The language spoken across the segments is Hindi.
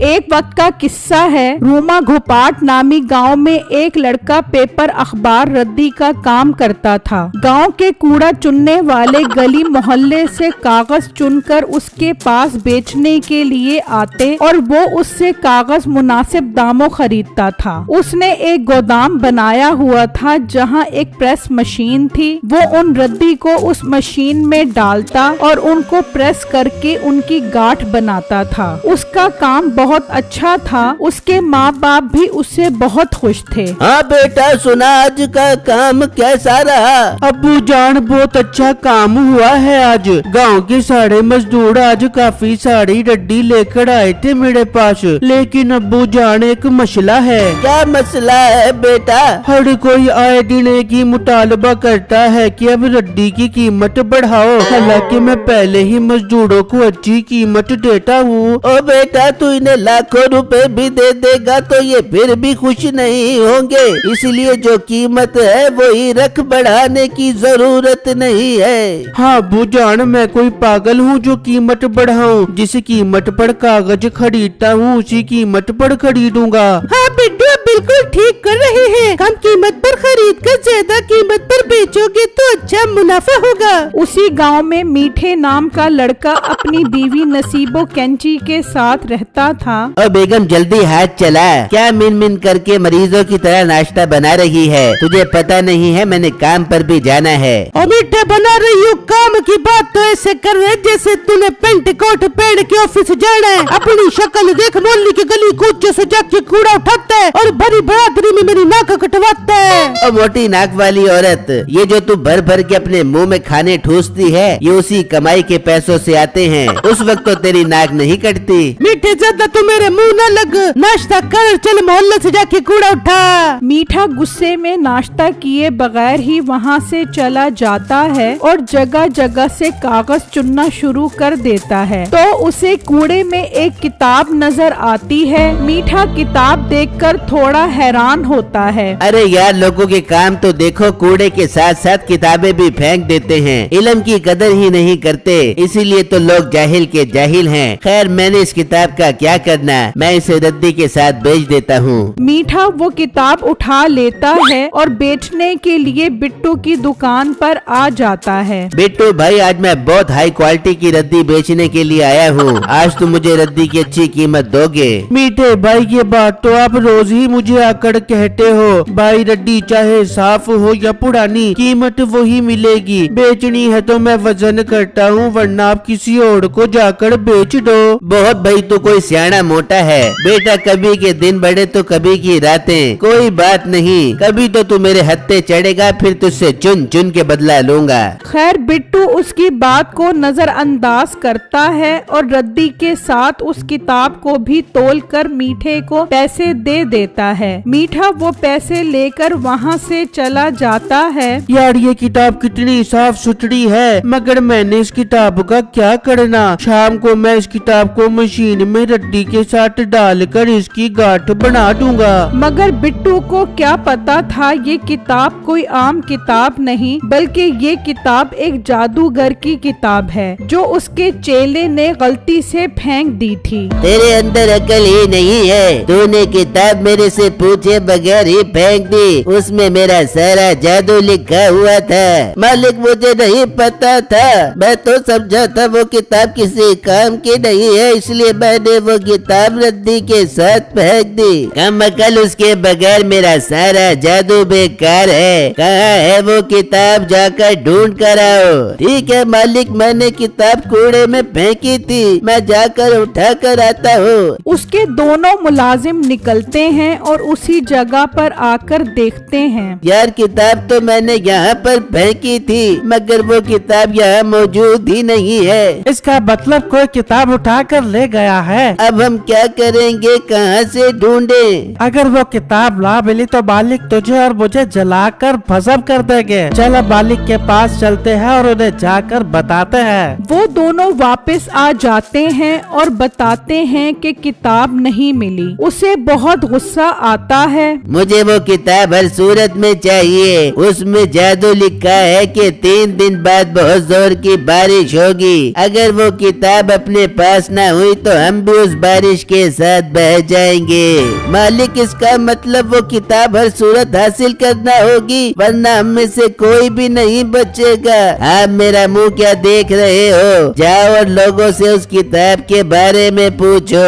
एक वक्त का किस्सा है। रूमा घोपाट नामी गांव में एक लड़का पेपर अखबार रद्दी का काम करता था। गांव के कूड़ा चुनने वाले गली मोहल्ले से कागज चुनकर उसके पास बेचने के लिए आते और वो उससे कागज मुनासिब दामों खरीदता था। उसने एक गोदाम बनाया हुआ था जहां एक प्रेस मशीन थी। वो उन रद्दी को उस मशीन में डालता और उनको प्रेस करके उनकी गांठ बनाता था। उसका काम बहुत अच्छा था। उसके माँ बाप भी उससे बहुत खुश थे। हाँ बेटा, सुना आज का काम कैसा रहा? अब्बू जान, बहुत अच्छा काम हुआ है। आज गांव के सारे मजदूर आज काफी सारी रद्दी लेकर आए थे मेरे पास, लेकिन अब्बू जान एक मसला है। क्या मसला है बेटा? हर कोई आए दिन एक ही मुतालबा करता है कि अब रद्दी की कीमत बढ़ाओ, हालांकि मैं पहले ही मजदूरों को अच्छी कीमत देता हूँ। ओ बेटा, तू इन्हें लाखों रुपए भी दे देगा तो ये फिर भी खुश नहीं होंगे, इसलिए जो कीमत है वही रख, बढ़ाने की जरूरत नहीं है। हाँ अब्बू जान, मैं कोई पागल हूँ जो कीमत बढ़ाऊं? जिस कीमत पर कागज खरीदता हूँ उसी कीमत पर खरीदूंगा। हाँ बिट्टू, बिल्कुल ठीक कर रहे हैं। कम कीमत पर खरीद कर ज्यादा कीमत पर बेचोगे तो अच्छा मुनाफा होगा। उसी गांव में मीठे नाम का लड़का अपनी बीवी नसीबो कैंची के साथ रहता था। और बेगम जल्दी हाथ चला, क्या मिन मिन करके मरीजों की तरह नाश्ता बना रही है? तुझे पता नहीं है मैंने काम पर भी जाना है। और मीठे बना रही हो, काम की बात तो ऐसे कर रहे जैसे तूने पेंट कोट पहन के ऑफिस जाना है। अपनी शक्ल देख, मोहल्ले की गली कूचे से जाके कूड़ा उठाता है और भरी बरादरी में मेरी नाक कटवाता है। और मोटी नाक वाली औरत, ये जो तू भर भर के अपने मुंह में खाने ठूसती है ये उसी कमाई के पैसों से आते हैं। उस वक्त तो तेरी नाक नहीं कटती। मीठे ज्यादा तू मेरे मुंह न लग, नाश्ता कर, चल मोहल्ले से जाके कूड़ा उठा। मीठा गुस्से में नाश्ता किए बगैर ही वहाँ से चला जाता है और जगह जगह से कागज चुनना शुरू कर देता है। तो उसे कूड़े में एक किताब नजर आती है। मीठा किताब देखकर थोड़ा हैरान होता है। अरे यार, लोगों के काम तो देखो, कूड़े के साथ साथ किताबें भी फेंक देते हैं। इल्म की कदर ही नहीं करते, इसीलिए तो लोग जाहिल के जाहिल हैं। खैर, मैंने इस किताब का क्या करना, मैं इसे रद्दी के साथ बेच देता हूँ। मीठा वो किताब उठा लेता है और बेचने के लिए बिट्टू की दुकान पर आ जाता है। बिट्टू भाई, आज मैं बहुत हाई क्वालिटी की रद्दी बेचने के लिए आया हूँ। आज तुम मुझे रद्दी की अच्छी कीमत दोगे? मीठे भाई, ये बात तो आप रोज ही मुझे आकर कहते हो। भाई, रद्दी चाहे साफ हो या पुरानी, कीमत वही मिलेगी। बेचनी है तो मैं वजन करता हूँ, वरना आप किसी और को जाकर बेच दो। बहुत भाई, तू कोई सियाना मोटा है बेटा, कभी के दिन बड़े तो कभी की रातें। कोई बात नहीं, कभी तो तू मेरे हत्थे चढ़ेगा, फिर तुझसे चुन चुन के बदला लूंगा। खैर, बिट्टू उसकी बात को नजरअंदाज करता है और रद्दी के साथ उस किताब को भी तोलकर मीठे को पैसे दे देता है। मीठा वो पैसे लेकर वहाँ से चला जाता है। यार, ये किताब कितनी साफ सुथरी है, मगर मैंने इस किताब का क्या करना? शाम को मैं इस किताब को मशीन में रद्दी के साथ डालकर इसकी गांठ बना दूंगा। मगर बिट्टू को क्या पता था ये किताब कोई आम किताब नहीं, बल्कि ये किताब एक जादूगर की किताब है जो उसके चेले ने गलती से फेंक दी थी। तेरे अंदर अकल ही नहीं है, तूने किताब मेरे से पूछे बगैर ही फेंक दी। उसमें मेरा सारा जादू लिखा हुआ था। मालिक, मुझे नहीं पता था, मैं तो समझा था वो किताब किसी काम की नहीं है, इसलिए मैंने वो किताब रद्दी के साथ फेंक दी। कम अकल, उसके बगैर मेरा सारा जादू बेकार है। कहाँ है वो किताब? जाकर ढूंढ कर आओ। ठीक है मालिक, मैंने किताब कूड़े में फेंकी थी, मैं जाकर उठा कर आता हूँ। उसके दोनों मुलाजिम निकलते हैं और उसी जगह पर आकर देखते हैं। यार, किताब तो मैंने यहाँ पर फेंकी थी, मगर वो किताब यहाँ मौजूद ही नहीं है। इसका मतलब कोई किताब उठा कर ले गया है। अब हम क्या करेंगे, कहाँ से ढूंढें? अगर वो किताब ला मिली तो मालिक तुझे और मुझे जलाकर भस्म कर देंगे। चल अब मालिक के पास चलते हैं और उन्हें जाकर बताते हैं। वो दोनों वापस आ जाते हैं और बताते हैं कि किताब नहीं मिली। उसे बहुत गुस्सा आता है। मुझे वो किताब हर सूरत में चाहिए। उसमें जादू लिखा है कि 3 दिन बाद बहुत जोर की बारिश होगी। अगर वो किताब अपने पास न हुई तो हम भी उस बारिश के साथ बह जाएंगे। मालिक, इसका मतलब वो किताब हर सूरत हासिल करना होगी, वरना हम में से कोई भी नहीं बचेगा। आप मेरा मुंह क्या देख रहे हो? जाओ और लोगों से उस किताब के बारे में पूछो।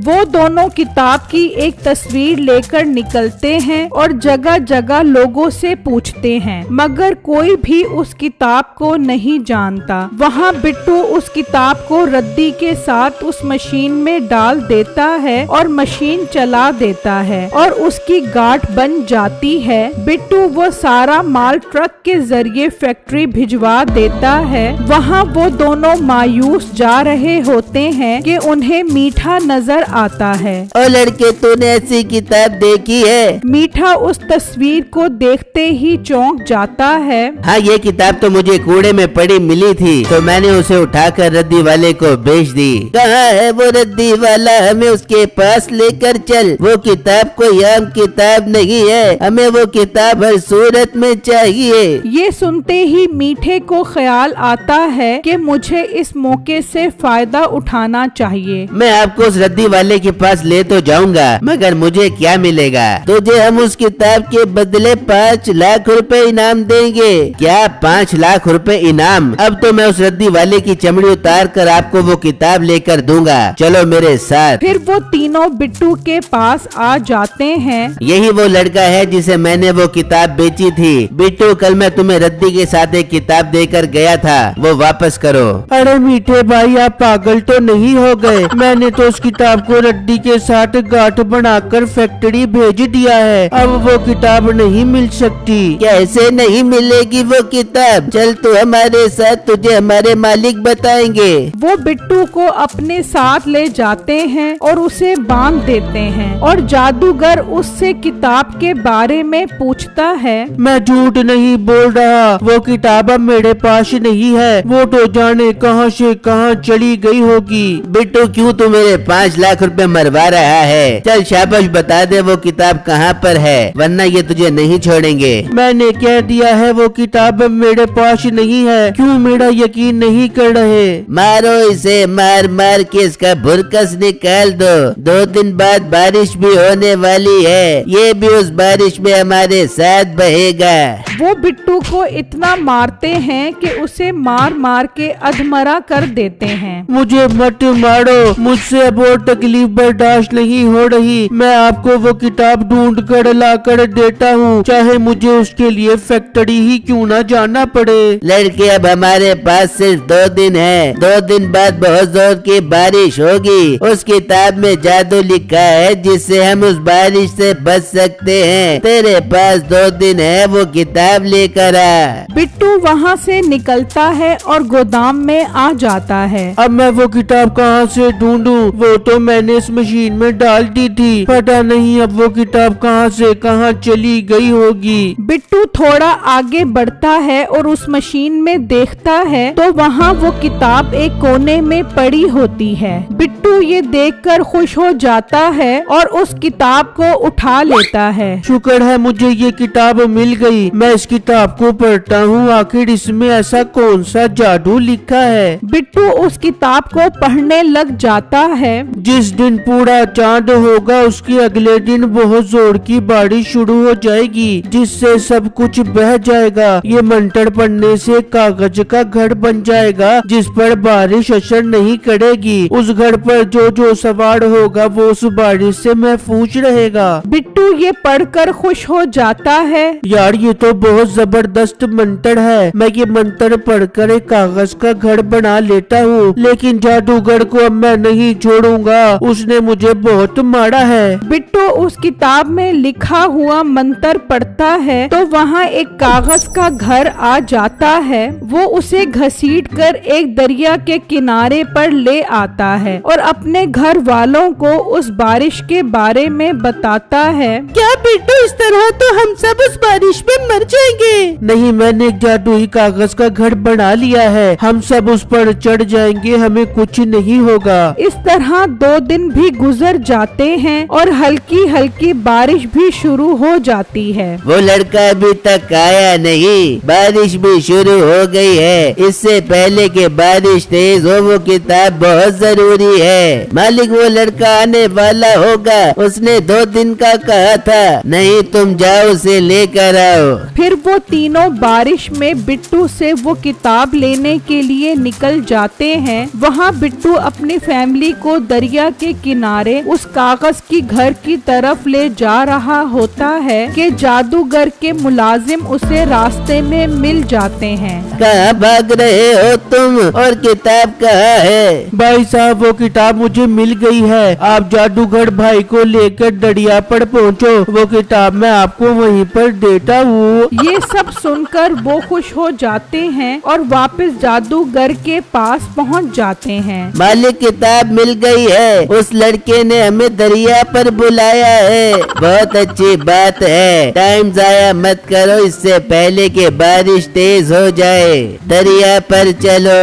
वो दोनों किताब की एक तस्वीर लेकर निकलते हैं और जगह जगह लोगों से पूछते हैं, मगर कोई भी उस किताब को नहीं जानता। वहाँ बिट्टू उस किताब को रद्दी के साथ उस मशीन में डाल देता है और मशीन चला देता है और उसकी गांठ बन जाती है। बिट्टू वो सारा माल ट्रक के जरिए फैक्ट्री भिजवा देता है। वहाँ वो दोनों मायूस जा रहे होते हैं कि उन्हें मीठा नजर आता है। ओ लड़के, तूने ऐसी किताब देखी है? मीठा उस तस्वीर को देखते ही चौंक जाता है। हाँ, ये किताब तो मुझे कूड़े में पड़ी मिली थी, तो मैंने उसे उठाकर रद्दी वाले को बेच दी। कहाँ है वो रद्दी वाला? हमें उसके पास लेकर चल। वो किताब कोई आम किताब नहीं है, हमें वो किताब हर सूरत में चाहिए। ये सुनते ही मीठे को ख्याल आता है कि मुझे इस मौके से फायदा उठाना चाहिए। मैं आपको उस रद्दी वाले के पास ले तो जाऊंगा, मगर मुझे क्या मिलेगा? तुझे हम उस किताब के बदले 5 लाख रुपए इनाम देंगे। क्या 5 लाख रुपए इनाम? अब तो मैं उस रद्दी वाले की चमड़ी उतार कर आपको वो किताब लेकर दूंगा। चलो मेरे साथ। फिर वो तीनों बिट्टू के पास आ जाते हैं। यही वो लड़का है जिसे मैंने वो किताब बेची थी। बिट्टू, कल मैं तुम्हें रद्दी के साथ एक किताब देकर गया था, वो वापस करो। अरे मीठे भाई, आप पागल तो नहीं हो गए? मैंने तो उस किताब को रद्दी के साथ गांठ बनाकर फैक्ट्री भेज दिया है। अब वो किताब नहीं मिल सकती। कैसे नहीं मिलेगी वो किताब? चल तू हमारे साथ, तुझे हमारे मालिक बताएंगे। वो बिट्टू को अपने साथ ले जाते हैं और उसे बांध देते हैं और जादूगर उससे किताब के बारे में पूछता है। मैं झूठ नहीं बोल रहा, वो किताब अब मेरे पास नहीं है। वो तो जाने कहां से कहां चली गई होगी। बिट्टू, क्यों तू मेरे 5 लाख रुपए मरवा रहा है? चल शाबाश, बता दे वो किताब कहाँ पर है, वरना ये तुझे नहीं छोड़ेंगे। मैंने कह दिया है वो किताब अब मेरे पास नहीं है। क्यों मेरा यकीन नहीं कर रहे? मारो इसे, मार मार के इसका भुरकस निकाल दो। 2 दिन बाद बारिश भी होने वाली है, ये भी उस बारिश में हमारे साथ बहेगा। वो बिट्टू को इतना मारते हैं कि उसे मार मार के अधमरा कर देते हैं। मुझे मत मारो, मुझसे अब और तकलीफ बर्दाश्त नहीं हो रही। मैं आपको वो किताब ढूंढ कर ला कर देता हूँ, चाहे मुझे उसके लिए फैक्ट्री ही क्यों ना जाना पड़े। लड़के, अब हमारे पास सिर्फ 2 दिन है। 2 दिन बाद बहुत जोर की बारिश होगी। उस किताब में जादू लिखा है जिससे हम उस बारिश से बच सकते हैं। तेरे पास 2 दिन है, वो किताब लेकर आ। बिट्टू वहाँ से निकलता है और गोदाम में आ जाता है। अब मैं वो किताब कहाँ से ढूंढूं? वो तो मैंने इस मशीन में डाल दी थी, पता नहीं अब वो किताब कहाँ से कहाँ चली गई होगी। बिट्टू थोड़ा आगे बढ़ता है और उस मशीन में देखता है तो वहाँ वो किताब एक कोने में पड़ी होती है। बिट्टू ये देखकर खुश हो जाता है और उस किताब को उठा लेता है। शुक्र है मुझे ये किताब मिल गई। मैं इस किताब को पढ़ता हूँ, आखिर इसमें ऐसा कौन सा जादू लिखा है। बिट्टू उस किताब को पढ़ने लग जाता है। जिस दिन पूरा चांद होगा उसके अगले दिन बहुत जोर की बारिश शुरू हो जाएगी, जिससे सब कुछ बह जाएगा। ये मंत्र पढ़ने से कागज का घर बन जाएगा जिस पर बारिश असर नहीं करेगी। उस घर पर जो जो सवार होगा वो उस बारिश से महफूज रहेगा। बिट्टू ये पढ़कर खुश हो जाता है। यार ये तो बहुत जबरदस्त मंत्र है। मैं ये मंत्र पढ़कर एक कागज का घर बना लेता हूँ, लेकिन जादूगर को अब मैं नहीं छोड़ूंगा, उसने मुझे बहुत मारा है। बिट्टू उस किताब में लिखा हुआ मंत्र पढ़ता है तो वहाँ एक कागज का घर आ जाता है। वो उसे घसीट कर एक दरिया के किनारे पर ले आता है और अपने अपने घर वालों को उस बारिश के बारे में बताता है। क्या बिट्टू, इस तरह तो हम सब उस बारिश में मर जाएंगे। नहीं, मैंने एक जादुई कागज का घर बना लिया है, हम सब उस पर चढ़ जाएंगे, हमें कुछ नहीं होगा। इस तरह 2 दिन भी गुजर जाते हैं और हल्की हल्की बारिश भी शुरू हो जाती है। वो लड़का अभी तक आया नहीं, बारिश भी शुरू हो गई है। इससे पहले कि बारिश तेज हो वो किताब बहुत जरूरी है। मालिक, वो लड़का आने वाला होगा, उसने 2 दिन का कहा था। नहीं, तुम जाओ उसे लेकर आओ। फिर वो तीनों बारिश में बिट्टू से वो किताब लेने के लिए निकल जाते हैं। वहाँ बिट्टू अपनी फैमिली को दरिया के किनारे उस कागज की घर की तरफ ले जा रहा होता है कि जादूगर के मुलाजिम उसे रास्ते में मिल जाते हैं। कहाँ भाग रहे हो तुम, और किताब कहाँ है? भाई साहब, वो किताब मुझे मिल गई है, आप जादूगर भाई को लेकर दरिया पर पहुँचो, वो किताब मैं आपको वहीं पर देता हूँ। ये सब सुनकर वो खुश हो जाते हैं और वापस जादूगर के पास पहुंच जाते हैं। मालिक, किताब मिल गई है, उस लड़के ने हमें दरिया पर बुलाया है। बहुत अच्छी बात है, टाइम जाया मत करो इससे पहले कि बारिश तेज हो जाए। दरिया पर चलो।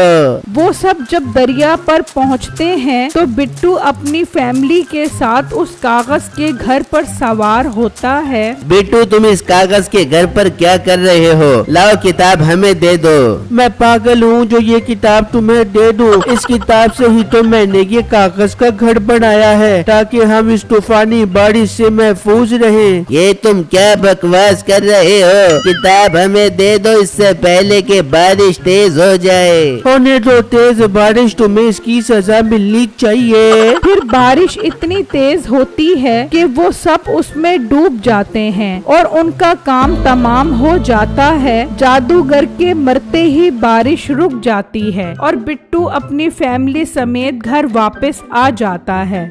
वो सब जब दरिया पर पहुंचते हैं तो बिट्टू अपनी फैमिली के साथ उस कागज के घर पर सवार होता है। बिट्टू, तुम इस कागज के घर पर क्या कर रहे हो? लाओ किताब हमें दे दो। मैं पागल हूँ जो ये किताब तुम्हें दे दूँ। इस किताब से ही तो मैंने ये कागज का घर बनाया है ताकि हम इस तूफानी बारिश से महफूज रहें। ये तुम क्या बकवास कर रहे हो? किताब हमें दे दो इससे पहले कि बारिश तेज हो जाए। होने दो तेज बारिश, तुम्हें इसकी सजा मिलनी चाहिए। फिर बारिश इतनी तेज होती है कि वो सब उसमें डूब जाते हैं और उनका काम तमाम हो जाता है। जादूगर के मरते ही बारिश रुक जाती है और बिट्टू अपनी फैमिली समेत घर वापस आ जाता है।